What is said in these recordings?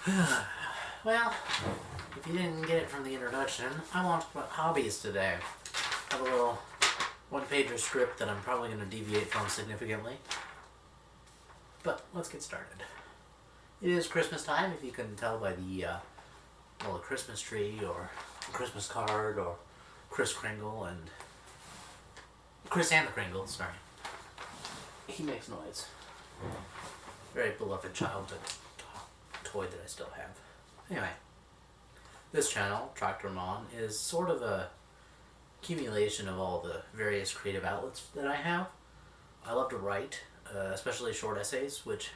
Well, if you didn't get it from the introduction, I want to talk about hobbies today. I have a little one-pager script that I'm probably going to deviate from significantly. But let's get started. It is Christmas time, if you can tell by the Christmas tree or Christmas card or Kris Kringle and Chris and the Kringles, sorry. He makes noise. Very beloved childhood toy that I still have. Anyway, this channel, Tractor Mon, is sort of a accumulation of all the various creative outlets that I have. I love to write, especially short essays, which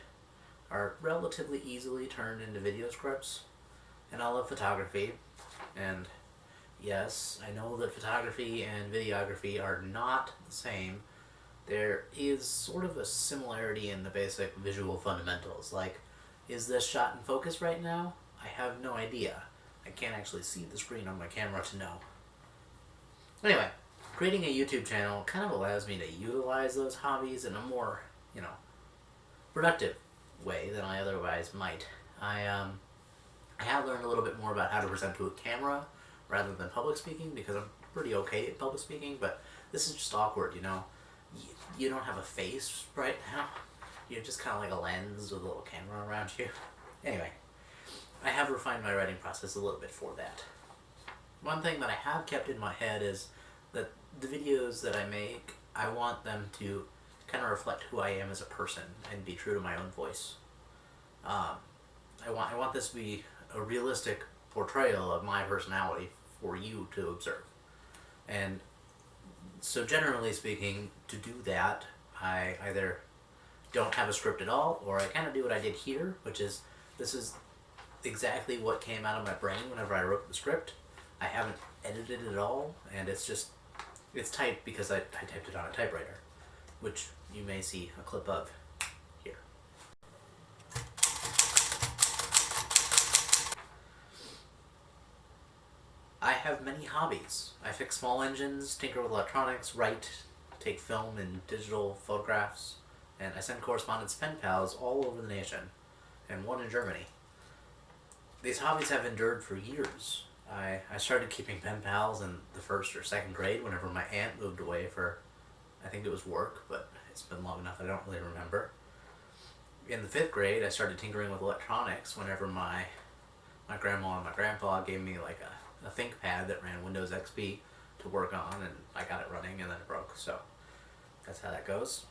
are relatively easily turned into video scripts. And I love photography, and yes, I know that photography and videography are not the same. There is sort of a similarity in the basic visual fundamentals, like, is this shot in focus right now? I have no idea. I can't actually see the screen on my camera to know. Anyway, creating a YouTube channel kind of allows me to utilize those hobbies in a more, productive way than I otherwise might. I have learned a little bit more about how to present to a camera rather than public speaking, because I'm pretty okay at public speaking, but this is just awkward, You don't have a face right now. You're just kind of like a lens with a little camera around you. Anyway, I have refined my writing process a little bit for that. One thing that I have kept in my head is that the videos that I make, I want them to kind of reflect who I am as a person and be true to my own voice. I want this to be a realistic portrayal of my personality for you to observe. And so generally speaking, to do that, I either don't have a script at all, or I kind of do what I did here, which is, this is exactly what came out of my brain whenever I wrote the script. I haven't edited it at all, and it's typed because I typed it on a typewriter, which you may see a clip of here. I have many hobbies. I fix small engines, tinker with electronics, write, take film and digital photographs, and I send correspondence pen pals all over the nation, and one in Germany. These hobbies have endured for years. I started keeping pen pals in the 1st or 2nd grade whenever my aunt moved away for, I think it was work, but it's been long enough I don't really remember. In the 5th grade, I started tinkering with electronics whenever my grandma and my grandpa gave me like a ThinkPad that ran Windows XP to work on, and I got it running and then it broke, so that's how that goes.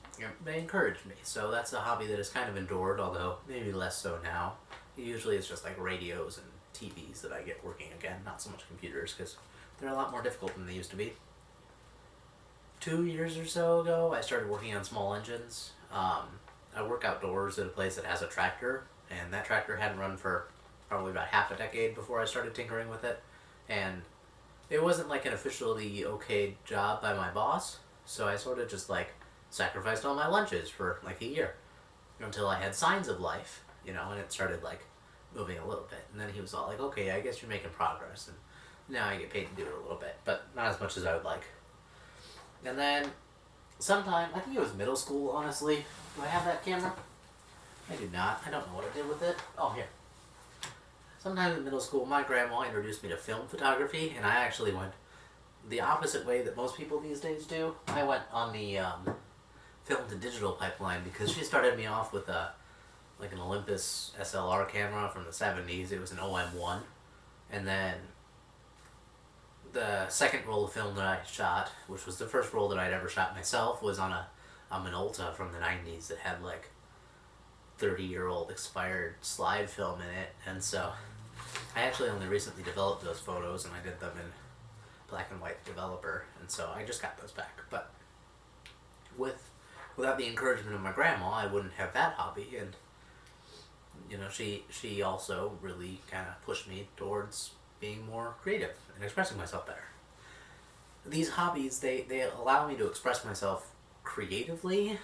They encouraged me, so that's a hobby that has kind of endured, although maybe less so now. Usually it's just like radios and TVs that I get working again, not so much computers, because they're a lot more difficult than they used to be. 2 years or so ago, I started working on small engines. I work outdoors at a place that has a tractor, and that tractor hadn't run for probably about half a decade before I started tinkering with it, and it wasn't like an officially okayed job by my boss, so I sort of just like sacrificed all my lunches for like a year until I had signs of life, and it started like moving a little bit, and then he was all like, okay, I guess you're making progress, and now I get paid to do it a little bit, but not as much as I would like. And then sometime, I think it was middle school, honestly. Do I have that camera? I do not. I don't know what I did with it. Oh, here. Sometime in middle school, my grandma introduced me to film photography, and I actually went the opposite way that most people these days do. I went on the film to digital pipeline, because she started me off with an Olympus SLR camera from the 70s. It was an OM1. And then the second roll of film that I shot, which was the first roll that I'd ever shot myself, was on a Minolta from the 90s that had like 30-year-old expired slide film in it. And so I actually only recently developed those photos, and I did them in black and white developer, and so I just got those back. But without the encouragement of my grandma, I wouldn't have that hobby, and she also really kind of pushed me towards being more creative and expressing myself better. These hobbies, they allow me to express myself creatively,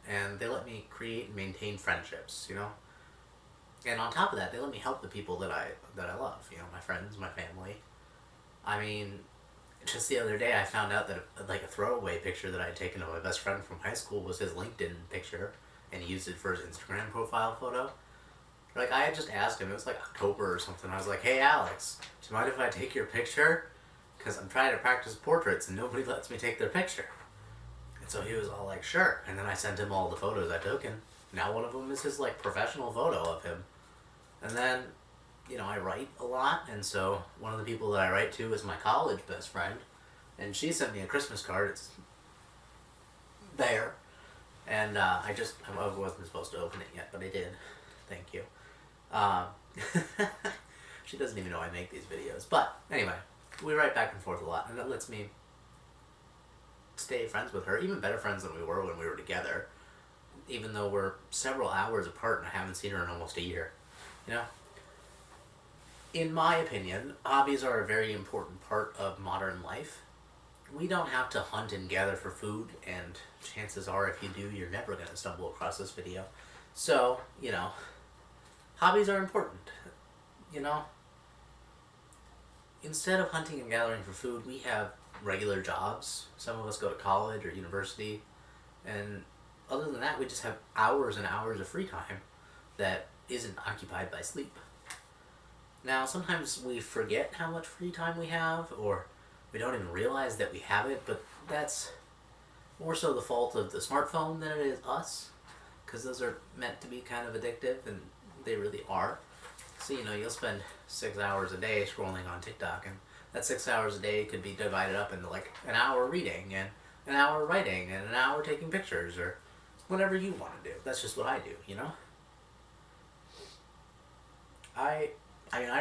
and they let me create and maintain friendships, And on top of that, they let me help the people that I love, my friends, my family. I mean, just the other day I found out that a throwaway picture that I had taken of my best friend from high school was his LinkedIn picture, and he used it for his Instagram profile photo. Like, I had just asked him, it was like October or something. I was like, hey, Alex, do you mind if I take your picture? Because I'm trying to practice portraits and nobody lets me take their picture. And so he was all like, sure. And then I sent him all the photos I took, and now one of them is his, like, professional photo of him. And then, you know, I write a lot, and so one of the people that I write to is my college best friend. And she sent me a Christmas card. It's there. And I wasn't supposed to open it yet, but I did. Thank you. She doesn't even know I make these videos. But anyway, we write back and forth a lot, and that lets me stay friends with her, even better friends than we were when we were together, even though we're several hours apart and I haven't seen her in almost a year. You know? In my opinion, hobbies are a very important part of modern life. We don't have to hunt and gather for food, and chances are if you do, you're never going to stumble across this video. So, you know, hobbies are important. You know? Instead of hunting and gathering for food, we have regular jobs. Some of us go to college or university, and other than that, we just have hours and hours of free time that isn't occupied by sleep. Now, sometimes we forget how much free time we have, or we don't even realize that we have it, but that's more so the fault of the smartphone than it is us, because those are meant to be kind of addictive, and they really are. So, you know, you'll spend 6 hours a day scrolling on TikTok, and that 6 hours a day could be divided up into like an hour reading, and an hour writing, and an hour taking pictures, or whatever you want to do. That's just what I do, you know? I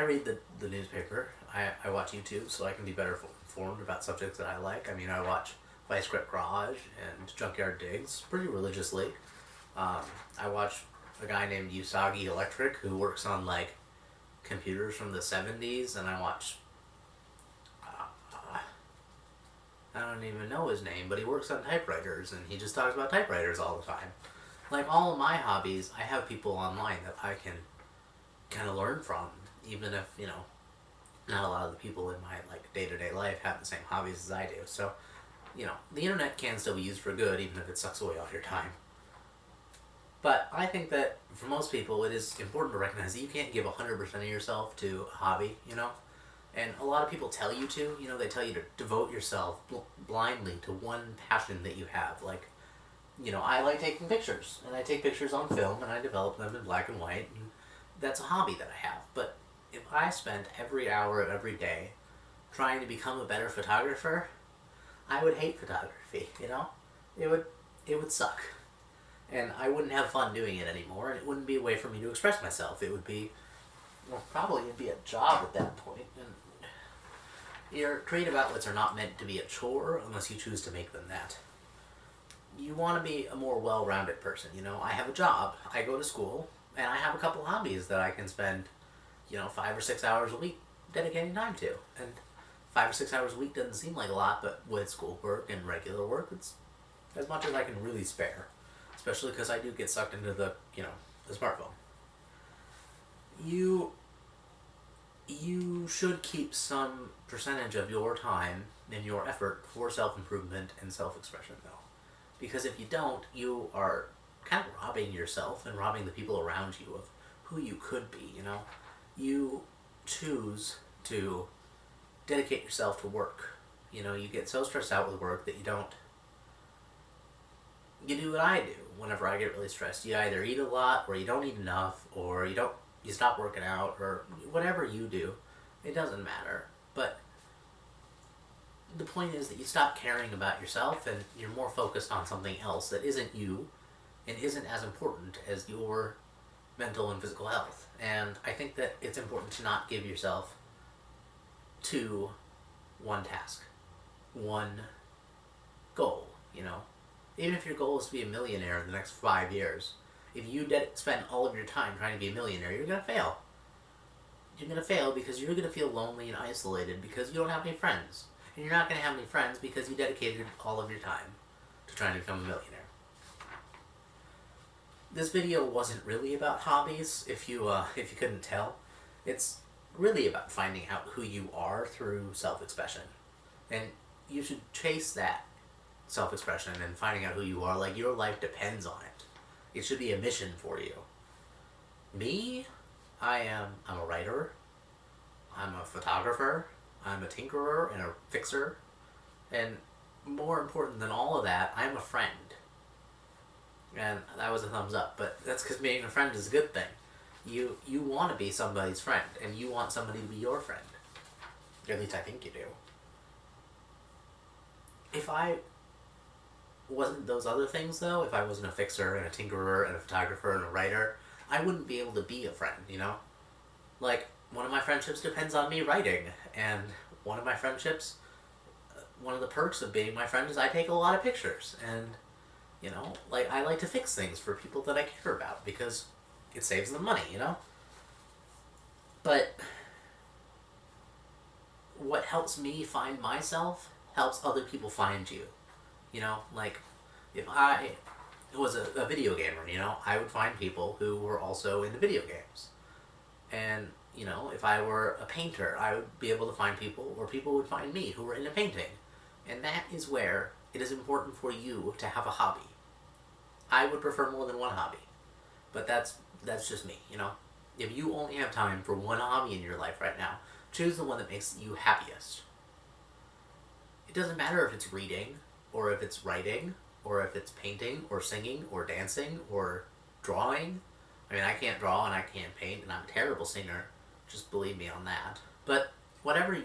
read the newspaper. I watch YouTube so I can be better informed about subjects that I like. I mean, I watch Vice Grip Garage and Junkyard Digs pretty religiously. I watch a guy named Usagi Electric who works on, like, computers from the 70s, and I watch... I don't even know his name, but he works on typewriters, and he just talks about typewriters all the time. Like, all of my hobbies, I have people online that I can kind of learn from, even if, you know, not a lot of the people in my, like, day-to-day life have the same hobbies as I do. So, you know, the internet can still be used for good, even if it sucks away all your time. But I think that for most people, it is important to recognize that you can't give 100% of yourself to a hobby, you know? And a lot of people tell you to, you know, they tell you to devote yourself blindly to one passion that you have. Like, you know, I like taking pictures, and I take pictures on film, and I develop them in black and white, and that's a hobby that I have. But if I spent every hour of every day trying to become a better photographer, I would hate photography, you know? It would suck. And I wouldn't have fun doing it anymore, and it wouldn't be a way for me to express myself. It would be, well, probably it'd be a job at that point. And your creative outlets are not meant to be a chore unless you choose to make them that. You want to be a more well-rounded person, you know? I have a job, I go to school, and I have a couple hobbies that I can spend, you know, 5 or 6 hours a week dedicating time to. And 5 or 6 hours a week doesn't seem like a lot, but with schoolwork and regular work, it's as much as I can really spare. Especially because I do get sucked into the, you know, the smartphone. You should keep some percentage of your time and your effort for self-improvement and self-expression, though. Because if you don't, you are kind of robbing yourself and robbing the people around you of who you could be, you know? You choose to dedicate yourself to work. You know, you get so stressed out with work that you don't... You do what I do whenever I get really stressed. You either eat a lot, or you don't eat enough, or you stop working out, or whatever you do. It doesn't matter. But the point is that you stop caring about yourself, and you're more focused on something else that isn't you, and isn't as important as your mental and physical health. And I think that it's important to not give yourself to one task, one goal, you know? Even if your goal is to be a millionaire in the next 5 years, if you spend all of your time trying to be a millionaire, you're going to fail. You're going to fail because you're going to feel lonely and isolated because you don't have any friends. And you're not going to have any friends because you dedicated all of your time to trying to become a millionaire. This video wasn't really about hobbies, if you couldn't tell. It's really about finding out who you are through self-expression. And you should chase that self-expression and finding out who you are like your life depends on it. It should be a mission for you. Me? I'm a writer, I'm a photographer, I'm a tinkerer and a fixer, and more important than all of that, I'm a friend. And that was a thumbs up, but that's because being a friend is a good thing. You want to be somebody's friend, and you want somebody to be your friend. At least I think you do. If I wasn't those other things, though, if I wasn't a fixer and a tinkerer and a photographer and a writer, I wouldn't be able to be a friend, you know? Like, one of my friendships depends on me writing, and one of my friendships, one of the perks of being my friend is I take a lot of pictures, and, you know, like, I like to fix things for people that I care about, because it saves them money, you know? But what helps me find myself helps other people find you. You know, like, if I was a video gamer, you know, I would find people who were also into video games. And, you know, if I were a painter, I would be able to find people, or people would find me who were into painting. And that is where it is important for you to have a hobby. I would prefer more than one hobby. But that's just me, you know. If you only have time for one hobby in your life right now, choose the one that makes you happiest. It doesn't matter if it's reading, or if it's writing, or if it's painting, or singing, or dancing, or drawing. I mean, I can't draw and I can't paint, and I'm a terrible singer. Just believe me on that. But whatever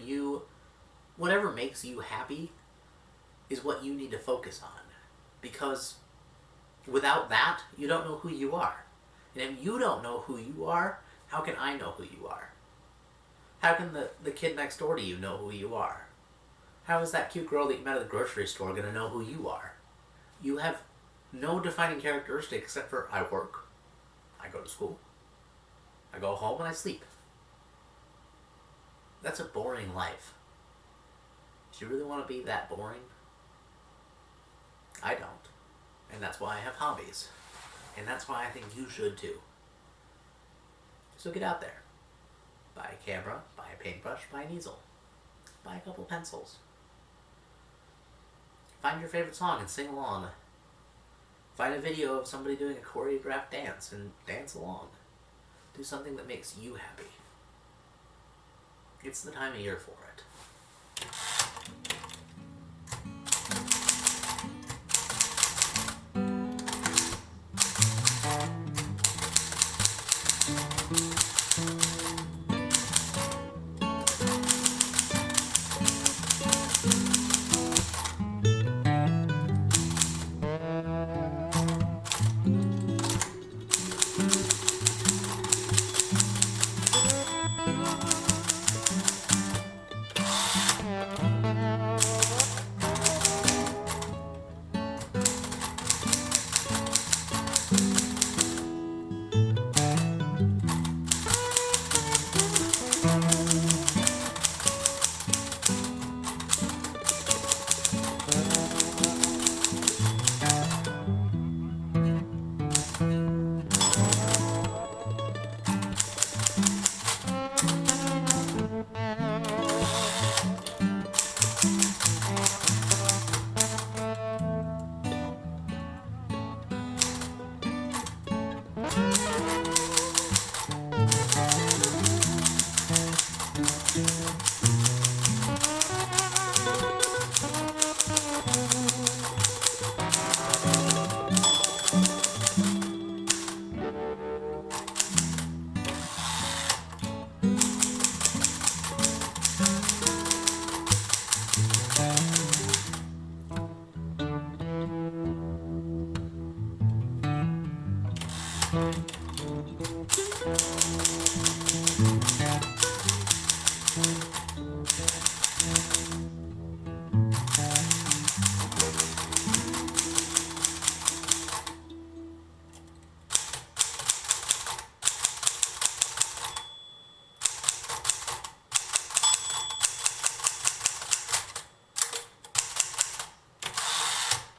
makes you happy is what you need to focus on. Because without that, you don't know who you are. And if you don't know who you are, how can I know who you are? How can the kid next door to you know who you are? How is that cute girl that you met at the grocery store going to know who you are? You have no defining characteristic except for I work, I go to school, I go home, and I sleep. That's a boring life. Do you really want to be that boring? I don't. And that's why I have hobbies. And that's why I think you should too. So get out there. Buy a camera, buy a paintbrush, buy an easel. Buy a couple pencils. Find your favorite song and sing along. Find a video of somebody doing a choreographed dance and dance along. Do something that makes you happy. It's the time of year for it.